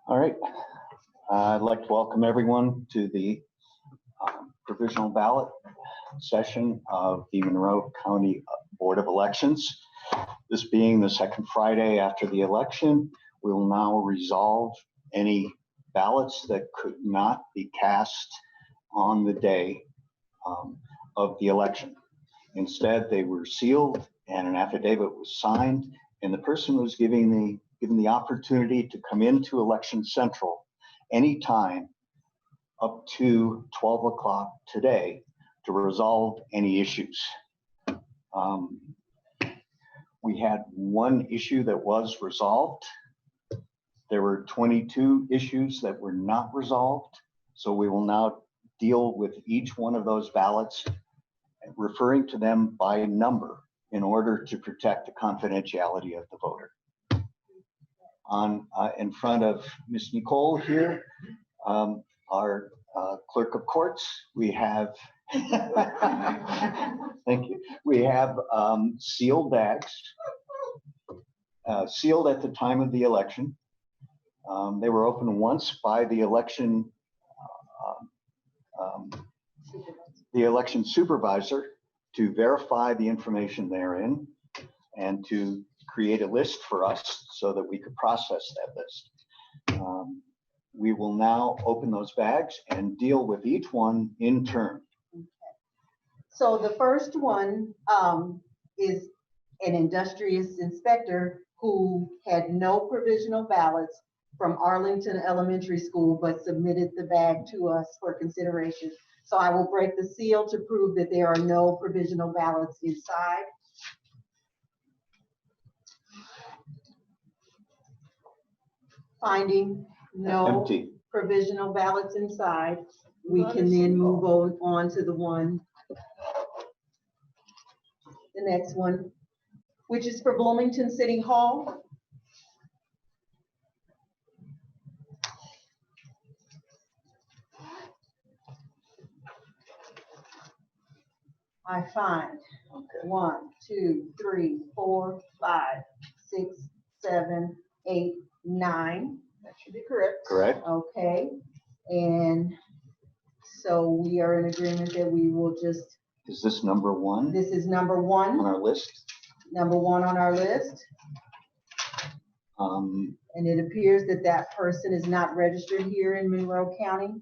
All right. I'd like to welcome everyone to the provisional ballot session of the Monroe County Board of Elections. This being the second Friday after the election, we will now resolve any ballots that could not be cast on the day of the election. Instead, they were sealed and an affidavit was signed, and the person was given the opportunity to come into Election Central anytime up to 12 o'clock today to resolve any issues. We had one issue that was resolved. There were 22 issues that were not resolved. So we will now deal with each one of those ballots, referring to them by number in order to protect the confidentiality of the voter. In front of Ms. Nicole here, our clerk of courts, we have, thank you. We have sealed bags, sealed at the time of the election. They were opened once by the election supervisor to verify the information therein and to create a list for us so that we could process that list. We will now open those bags and deal with each one in turn. Okay. So the first one is an industrious inspector who had no provisional ballots from Arlington Elementary School, but submitted the bag to us for consideration. So I will break the seal to prove that there are no provisional ballots inside. Finding no Empty. provisional ballots inside, we can then move on to the next one, which is for Bloomington City Hall. I find 1, 2, 3, 4, 5, 6, 7, 8, 9. That should be correct. Correct. Okay. And so we are in agreement that we will just. Is this number one? This is number one. On our list? Number one on our list. And it appears that that person is not registered here in Monroe County.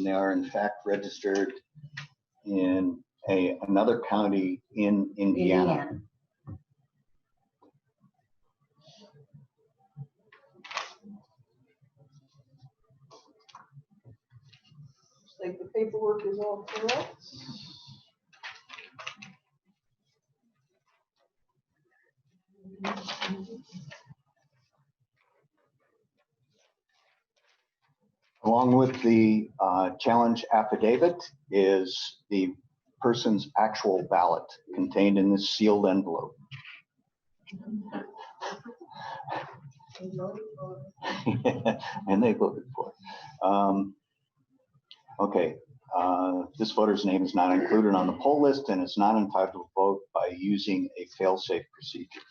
They are in fact registered in another county in Indiana. Looks like the paperwork is all correct. Along with the challenge affidavit is the person's actual ballot contained in this sealed envelope. And they voted for it. Okay, this voter's name is not included on the poll list and is not entitled to vote by using a fail-safe procedure.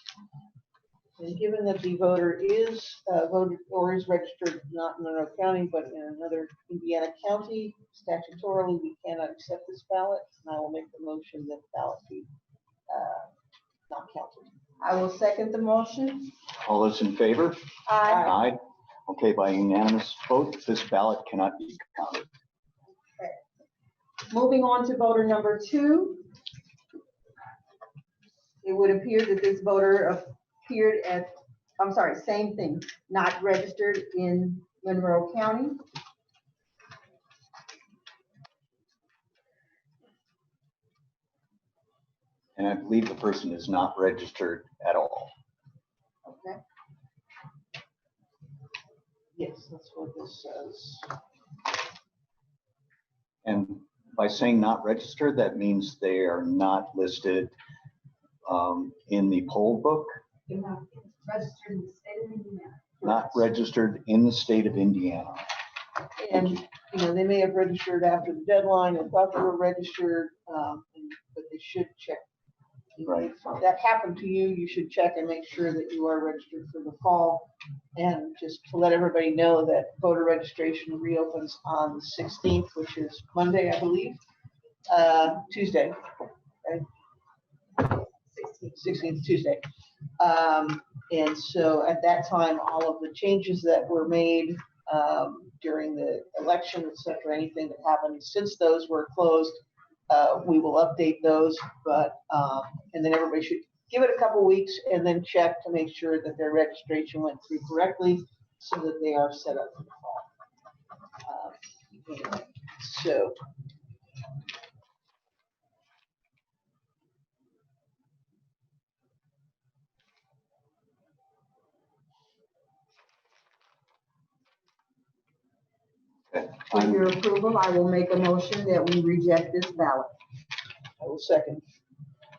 And given that the voter is voted or is registered not in Monroe County but in another Indiana county, statutorily we cannot accept this ballot. And I will make the motion that the ballot be not counted. I will second the motion. All those in favor? Aye. Aye. Okay, by unanimous vote, this ballot cannot be counted. Okay. Moving on to voter number 2. It would appear that this voter appeared at, I'm sorry, same thing, not registered in Monroe County. And I believe the person is not registered at all. Okay. Yes, that's what this says. And by saying not registered, that means they are not listed in the poll book. They're not registered in the state of Indiana. Not registered in the state of Indiana. And you know, they may have registered after the deadline and thought they were registered, but they should check Right. If that happened to you, you should check and make sure that you are registered for the fall. And just to let everybody know that voter registration reopens on the 16th, which is Monday, I believe, Tuesday, right? 16th, Tuesday. And so at that time, all of the changes that were made during the election, et cetera, anything that happened since those were closed, we will update those, but, and then everybody should give it a couple weeks and then check to make sure that their registration went through correctly so that they are set up for the fall. Anyway, so. Okay. With your approval, I will make a motion that we reject this ballot. I will second.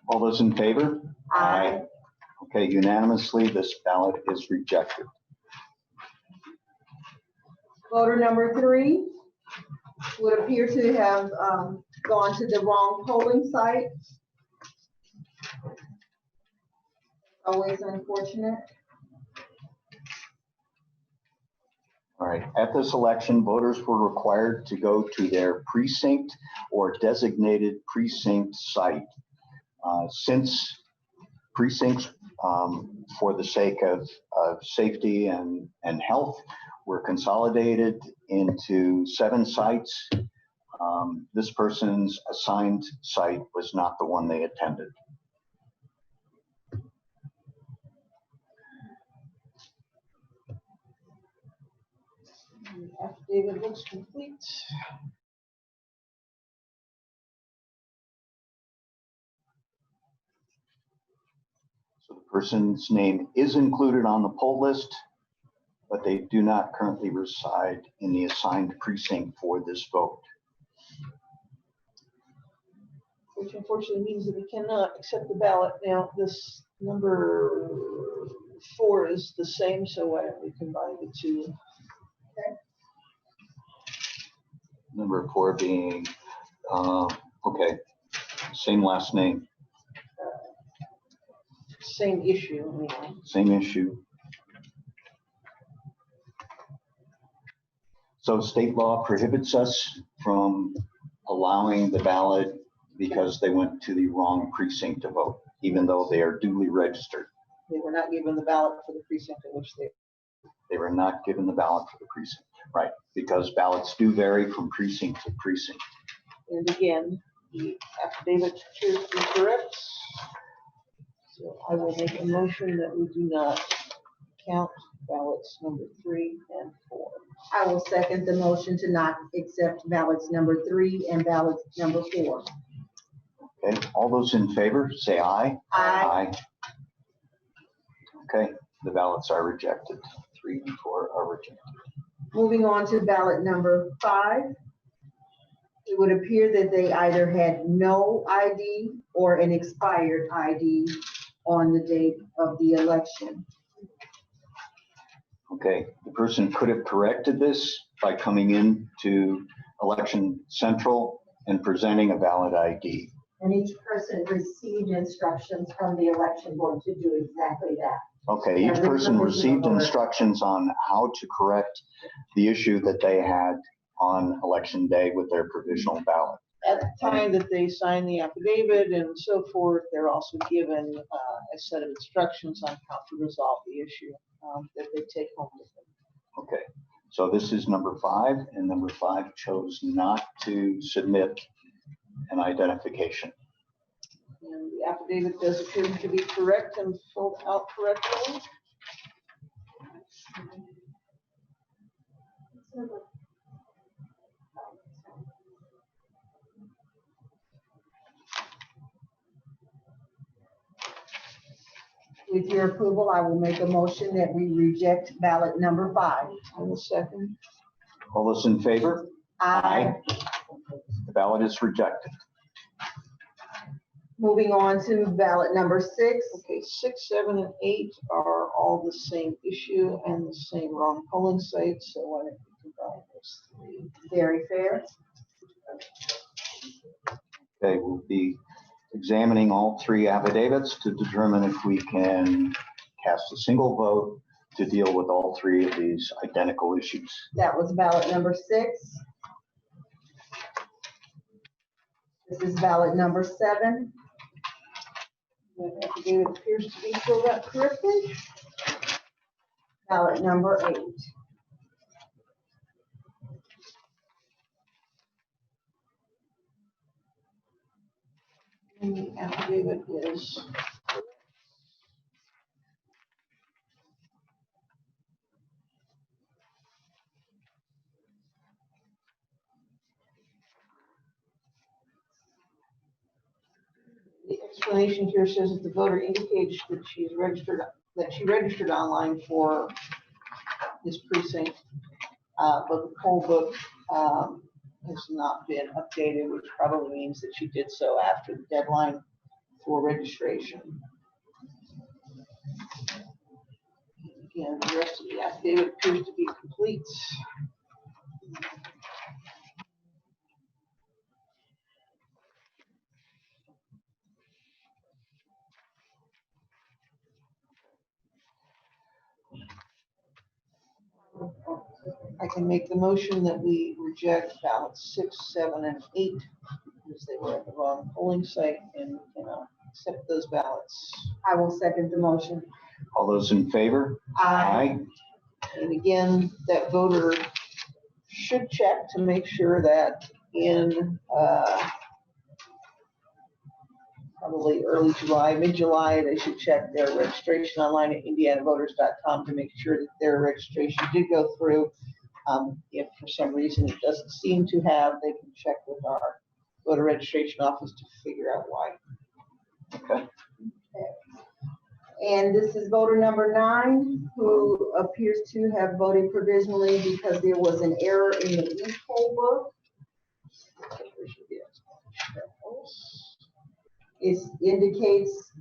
All those in favor? Aye. Okay, unanimously, this ballot is rejected. Voter number 3 would appear to have gone to the wrong polling site. Always unfortunate. All right, at this election, voters were required to go to their precinct or designated precinct site. Since precincts, for the sake of safety and health, were consolidated into 7 sites, this person's assigned site was not the one they attended. The affidavit looks complete. So the person's name is included on the poll list, but they do not currently reside in the assigned precinct for this vote. Which unfortunately means that we cannot accept the ballot. Now, this number 4 is the same, so why don't we combine the two? Number 4 being, okay, same last name, Same issue, anyway. same issue. So state law prohibits us from allowing the ballot because they went to the wrong precinct to vote, even though they are duly registered. They were not given the ballot for the precinct in which They were not given the ballot for the precinct, right? Because ballots do vary from precinct to precinct. and again, the affidavit appears to be correct. So I will make a motion that we do not count ballots number 3 and 4. I will second the motion to not accept ballots number 3 and ballots number 4. Okay, all those in favor, say aye. Aye. Okay, the ballots are rejected. 3 and 4 are rejected. Moving on to ballot number 5. It would appear that they either had no ID or an expired ID on the date of the election. Okay, the person could have corrected this by coming in to Election Central and presenting a valid ID. And each person received instructions from the election board to do exactly that. Okay, each person received instructions on how to correct the issue that they had on election day with their provisional ballot. At the time that they sign the affidavit and so forth, they're also given a set of instructions on how to resolve the issue that they take home with them. Okay, so this is number 5, and number 5 chose not to submit an identification. And the affidavit does appear to be correct and filled out correctly. With your approval, I will make a motion that we reject ballot number 5. I will second. All those in favor? Aye. The ballot is rejected. Moving on to ballot number 6. Okay, 6, 7, and 8 are all the same issue and the same wrong polling sites, so why don't we combine those 3? Very fair. Okay, we'll be examining all three affidavits to determine if we can cast a single vote to deal with all three of these identical issues. That was ballot number 6. This is ballot number 7. That affidavit appears to be filled out correctly. Ballot number 8. And the affidavit is. The explanation here says that the voter indicates that she registered online for this precinct, but the poll book has not been updated, which probably means that she did so after the deadline for registration. Again, the rest of the affidavit appears to be complete. I can make the motion that we reject ballots 6, 7, and 8 because they were at the wrong polling site and cannot accept those ballots. I will second the motion. All those in favor? Aye. And again, that voter should check to make sure that in probably early July, mid-July, they should check their registration online at indianavoters.com to make sure that their registration did go through. If for some reason it doesn't seem to have, they can check with our voter registration office to figure out why. Okay. And this is voter number 9, who appears to have voted provisionally because there was an error in the e-poll book. It indicates,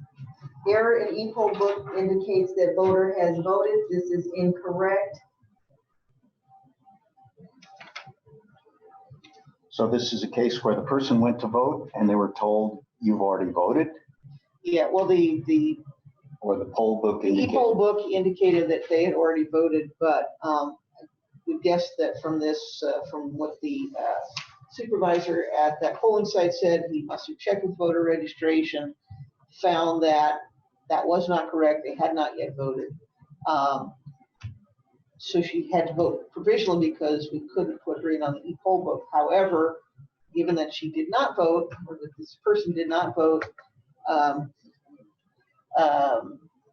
error in e-poll book indicates that voter has voted. This is incorrect. So this is a case where the person went to vote and they were told you've already voted, Yeah, well, the or the poll book indicated. e-poll book indicated that they had already voted, but we guessed that from this, from what the supervisor at that polling site said, he must have checked with voter registration, found that that was not correct. They had not yet voted. So she had to vote provisionally because we couldn't put her in on the e-poll book. However, given that she did not vote, or that this person did not vote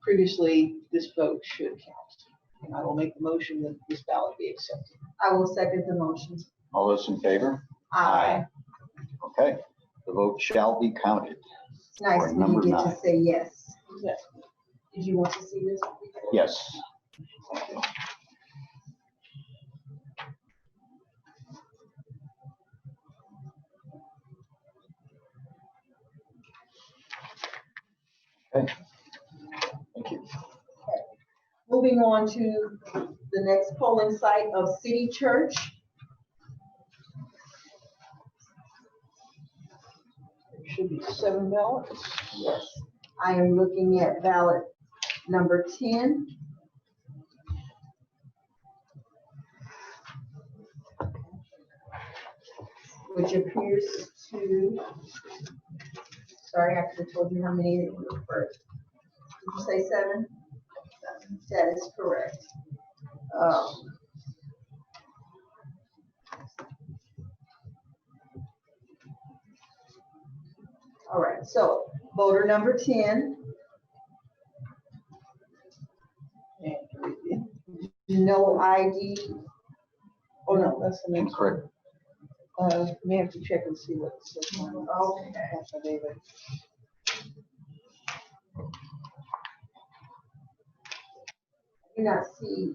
previously, this vote should count. And I will make the motion that this ballot be accepted. I will second the motion. All those in favor? Aye. Okay, the vote shall be counted. It's nice Or when number you get to 9. say yes. Yeah. Did you want to see this? Yes. Okay. Thank you. Moving on to the next polling site of City Church. There should be 7 ballots. Yes. I am looking at ballot number 10. Which appears to, sorry, I could have told you how many it were first. Did you say 7? That is correct. All right, so voter number 10, no ID. Oh, no, that's the next one. Incorrect. May have to check and see what it says on the Okay. affidavit. I do not see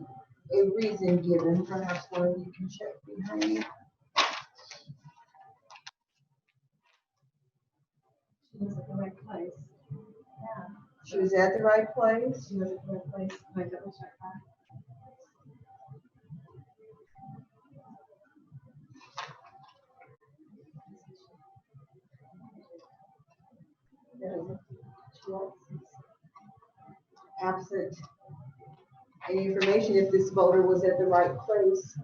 a reason given, perhaps one of you can check behind me. She was at the right place. Yeah, She was at the right place. she was at the right place. Can I double check that? Absent any information if this voter was at the right place.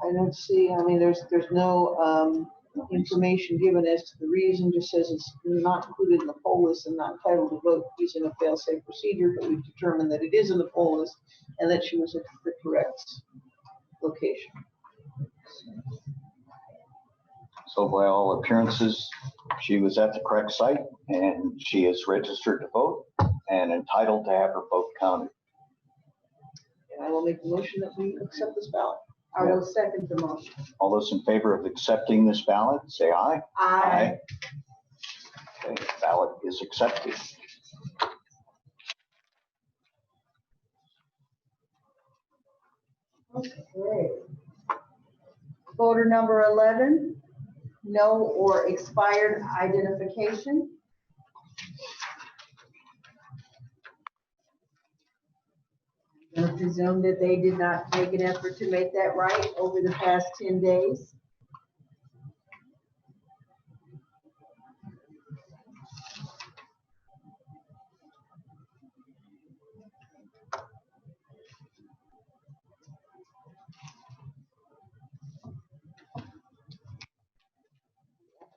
I don't see, I mean, there's no information given as to the reason, just says it's not included in the poll list and not entitled to vote using a fail-safe procedure, but we've determined that it is in the poll list and that she was at the correct location. So by all appearances, she was at the correct site and she is registered to vote and entitled to have her vote counted. And I will make the motion that we accept this ballot. I will second the motion. All those in favor of accepting this ballot, say aye. Aye. Okay, ballot is accepted. Okay. Voter number 11, no or expired identification. I'm going to presume that they did not make an effort to make that right over the past 10 days.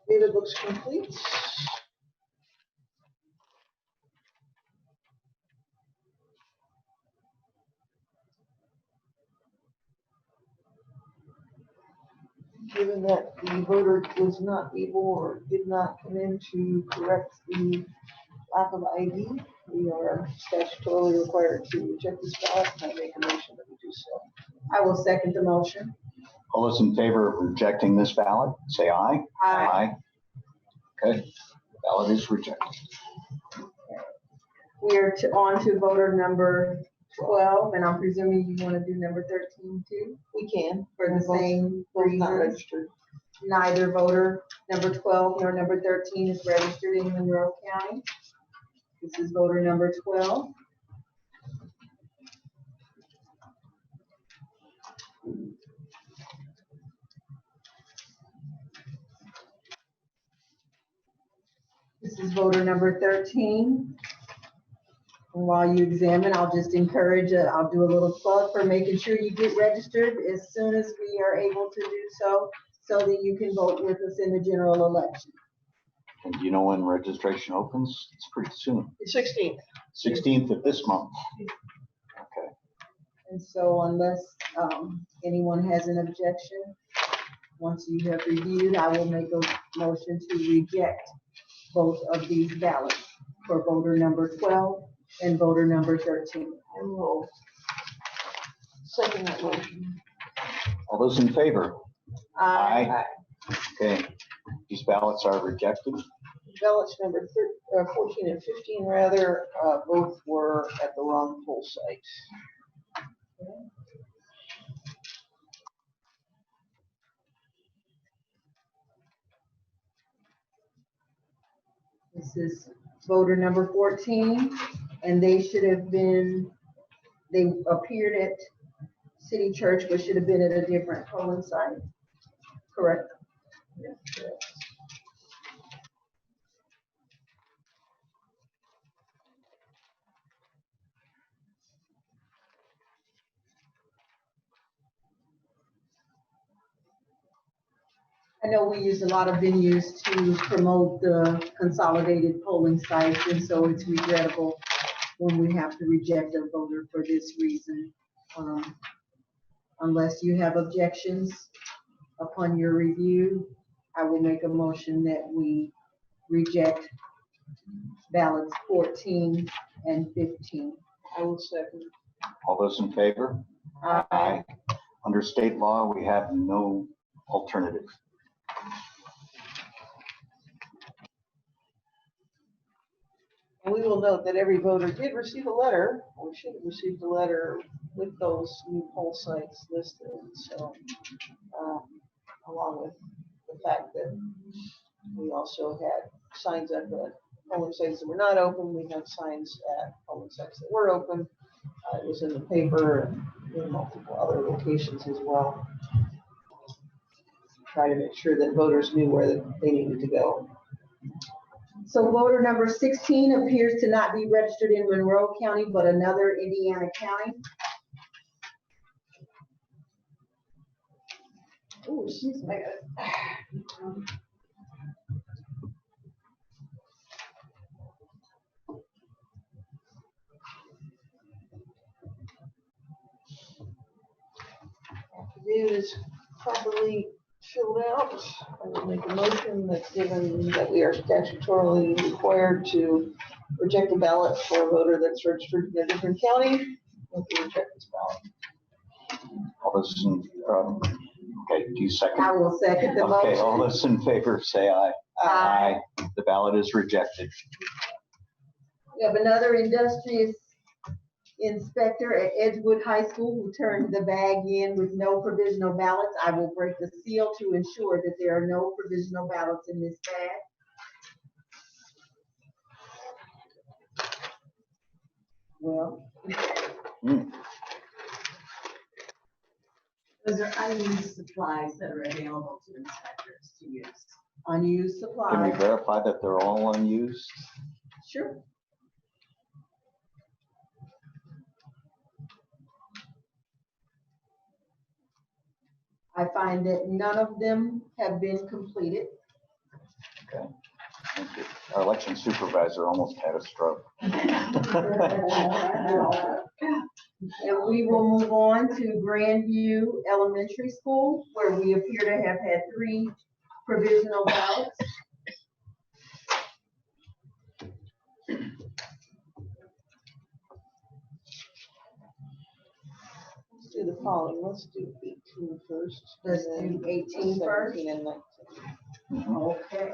David looks complete. Given that the voter was not able or did not come in to correct the lack of ID, we are statutorily required to reject this ballot, and I make a motion that we do so. I will second the motion. All those in favor of rejecting this ballot, say aye. Aye. Okay, ballot is rejected. We are on to voter number 12, and I'm presuming you want to do number 13 too, We can. for the Both- same Both not reasons. registered. Neither voter, number 12 nor number 13 is registered in Monroe County. This is voter number 12. This is voter number 13. And while you examine, I'll just encourage, I'll do a little plug for making sure you get registered as soon as we are able to do so that you can vote with us in the general election. And do you know when registration opens? It's pretty soon, The 16th. 16th of this month. Okay, And so unless anyone has an objection, once you have reviewed, I will make a motion to reject both of these ballots for voter number 12 and voter number 13. And we'll second that motion. all those in favor? Aye. Okay, these ballots are rejected. Ballots number 14 and 15 rather, both were at the wrong poll site. This is voter number 14, and they should have been, they appeared at City Church, but should have been at a different polling site. Correct? I know we use a lot of venues to promote the consolidated polling sites, and so it's regrettable when we have to reject a voter for this reason. Unless you have objections upon your review, I will make a motion that we reject ballots 14 and 15. I will second. All those in favor? Aye. Under state law, we have no alternative. And we will note that every voter did receive a letter, or should have received a letter with those new poll sites listed, so, along with the fact that we also had signs at the polling sites that were not open, we had signs at polling sites that were open. It was in the paper and in multiple other locations as well. Try to make sure that voters knew where they needed to go. So voter number 16 appears to not be registered in Monroe County, but another Indiana county. Oh, excuse me. Affidavit is properly filled out. I will make a motion that given that we are statutorily required to reject a ballot for a voter that's registered in a different county, we can reject this ballot. All those in, okay, do you second? I will second the Okay, motion. all those in favor say aye. Aye. The ballot is rejected. We have another industrious inspector at Edgewood High School who turned the bag in with no provisional ballots. I will break the seal to ensure that there are no provisional ballots in this bag. Well, Those are unused supplies that are available to inspectors to use. unused Can we supplies. verify that they're all unused? Sure. I find that none of them have been completed. Okay. Thank you. Our election supervisor almost had a stroke. And we will move on to Grandview Elementary School, where we appear to have had 3 provisional ballots. Let's do the following. Let's do 18 first. Let's and do then 18 first. 17 and 19. Okay.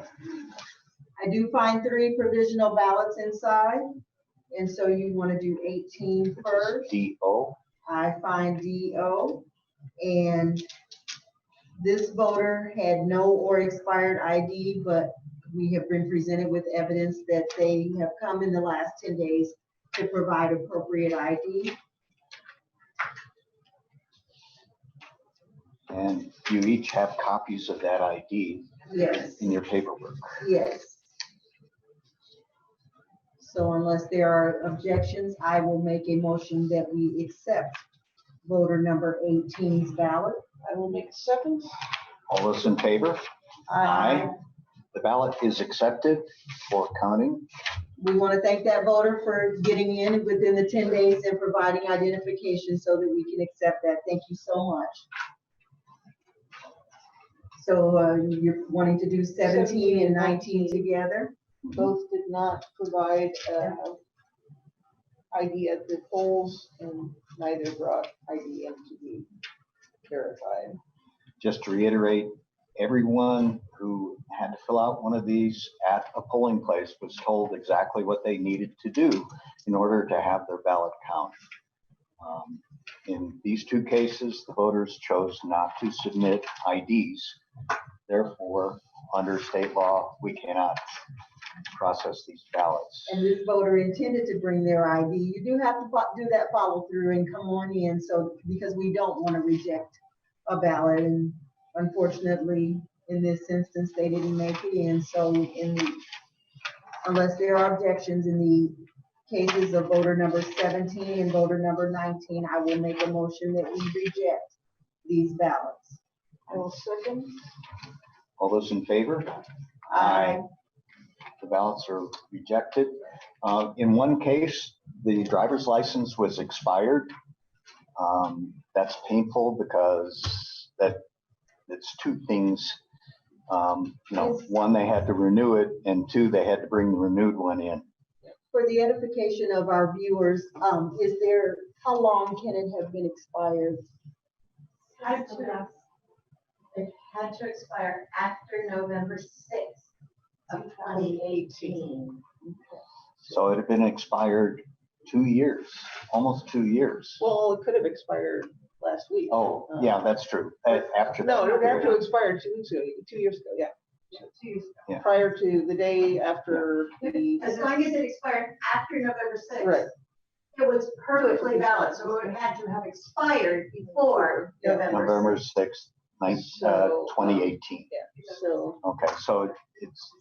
I do find 3 provisional ballots inside, and so you want to do 18 first. D-O. I find DO, and this voter had no or expired ID, but we have been presented with evidence that they have come in the last 10 days to provide appropriate ID. And you each have copies of that ID Yes, in your paperwork. yes. So unless there are objections, I will make a motion that we accept voter number 18's ballot. I will make a second. All those in favor? Aye. The ballot is accepted for counting. We want to thank that voter for getting in within the 10 days and providing identification so that we can accept that. Thank you so much. So you're wanting to do 17 and 19 together? Both did not provide ID at the polls, and neither brought ID in to be verified. Just to reiterate, everyone who had to fill out one of these at a polling place was told exactly what they needed to do in order to have their ballot count. In these 2 cases, the voters chose not to submit IDs. Therefore, under state law, we cannot process these ballots. And this voter intended to bring their ID. You do have to do that follow through and come on in, so, because we don't want to reject a ballot. And unfortunately, in this instance, they didn't make it in. So unless there are objections in the cases of voter number 17 and voter number 19, I will make a motion that we reject these ballots. I will second. All those in favor? Aye. The ballots are rejected. In one case, the driver's license was expired. That's painful because it's 2 things. One, they had to renew it, and 2, they had to bring the renewed one in. For the edification of our viewers, how long can it have been expired? It had to expire after November 6th of 2018. So it had been expired 2 years, almost 2 years. Well, it could have expired last week. Oh, yeah, that's true. After No, it that. would have to expire 2 weeks ago, 2 years ago, yeah. Yeah. Prior to the day after the. As long as it expired after November 6th. Right. It was perfectly valid, so it had to have expired before November. November 6th, So, 2018. So, Okay, so it's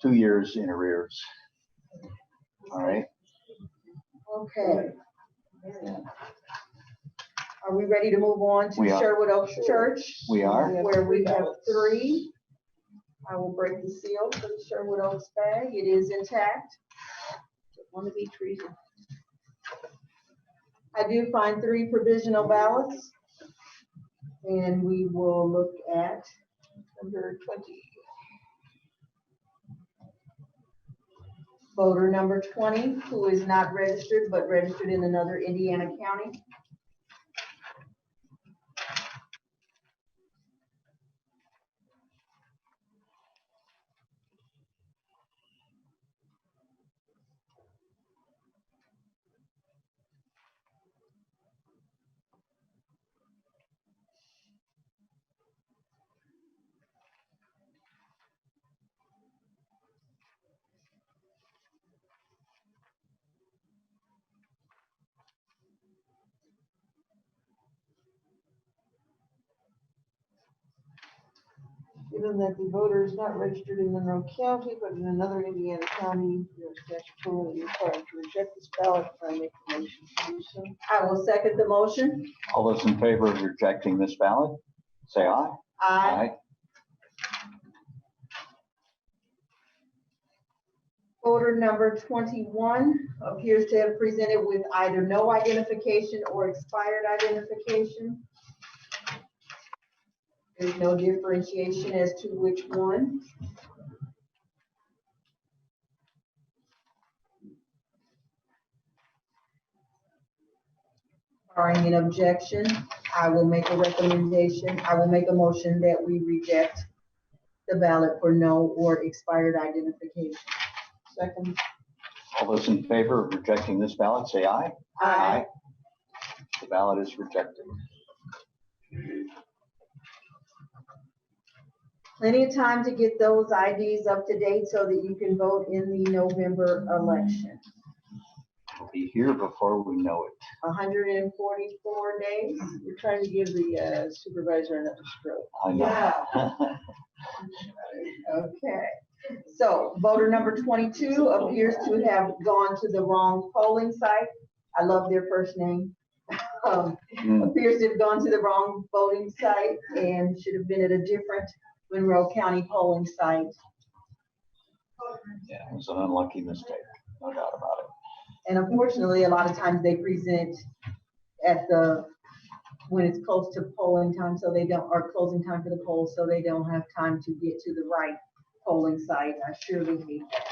2 years in arrears. All right, Okay. Are we ready to move on to We are. Sherwood Oaks Church? we are. Where we have ballots. 3. I will break the seal for the Sherwood Oaks bag. It is intact. One of each reason. I do find 3 provisional ballots. And we will look at Number 20. voter number 20, who is not registered, but registered in another Indiana county. Given that the voter is not registered in Monroe County, but in another Indiana county, you are statutorily required to reject this ballot. I make the motion to do so. I will second the motion. All those in favor of rejecting this ballot, say aye. Aye. Voter number 21 appears to have presented with either no identification or expired identification. There's no differentiation as to which one. Barring an objection, I will make a recommendation. I will make a motion that we reject the ballot for no or expired identification. Second. All those in favor of rejecting this ballot, say aye. Aye. The ballot is rejected. Plenty of time to get those IDs up to date so that you can vote in the November election. We'll be here before we know it. 144 days. You're trying to give the supervisor another stroke. I know. Okay. So voter number 22 appears to have gone to the wrong polling site. I love their first name. Appears to have gone to the wrong voting site and should have been at a different Monroe County polling site. Yeah, it was an unlucky mistake, no doubt about it. And unfortunately, a lot of times they present at when it's close to polling time, so they don't, or closing time for the polls, so they don't have time to get to the right polling site. I surely hate that.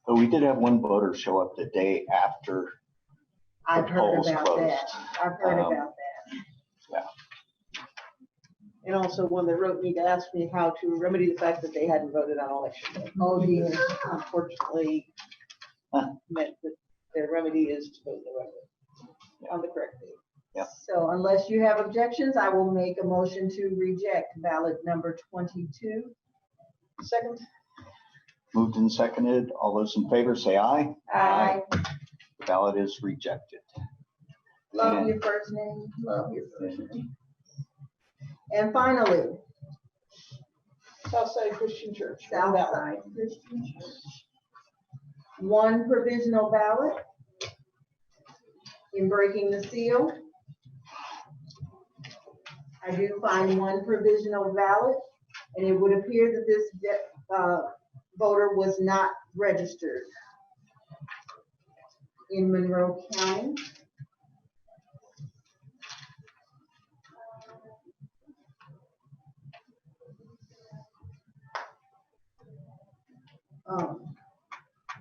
But we did have one voter show up the day after. I've The heard polls about closed. that. I've heard Um, about that. And also one that wrote me to ask me how to remedy the fact that they hadn't voted on election day. Oh dear. Unfortunately, meant that their remedy is to vote the right way, on the correct day. So unless you have objections, I will make a motion to reject ballot number 22. Second. Moved and seconded. All those in favor say aye. Aye. The ballot is rejected. Love And- your first name. Love your first name. And finally, Southside Christian Church. one ballot. Southside Christian Church. One provisional ballot. In breaking the seal, I do find one provisional ballot, and it would appear that this voter was not registered in Monroe County.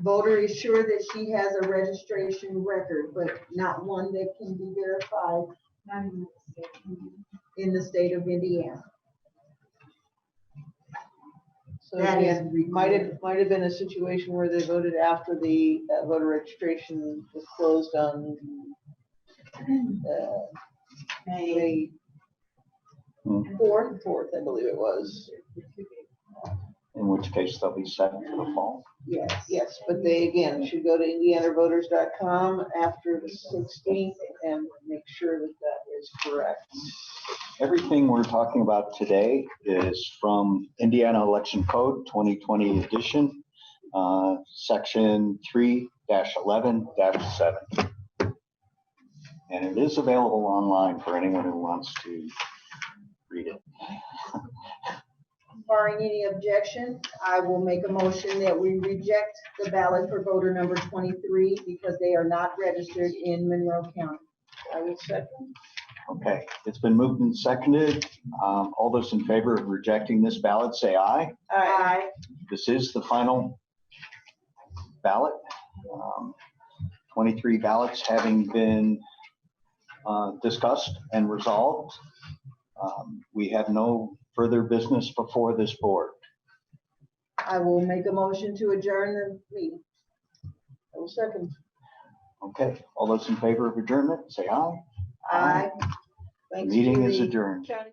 Voter is sure that she has a registration record, but not one that can be verified Not in the state. in the state of Indiana. So That is again, might have been a situation where they voted after the voter registration was closed on May fourth, I believe it was. In which case they'll be set for the fall. Yes. Yes, but they again should go to indianavoters.com after the 16th and make sure that that is correct. Everything we're talking about today is from Indiana Election Code 2020 edition, section 3-11-7. And it is available online for anyone who wants to read it. Barring any objection, I will make a motion that we reject the ballot for voter number 23 because they are not registered in Monroe County. I will second. Okay, it's been moved and seconded. All those in favor of rejecting this ballot, say aye. Aye. This is the final ballot. 23 ballots having been discussed and resolved. We have no further business before this board. I will make a motion to adjourn the meeting. I will second. Okay, all those in favor of adjournment, say aye. Aye. The Thanks meeting to is the adjourned. county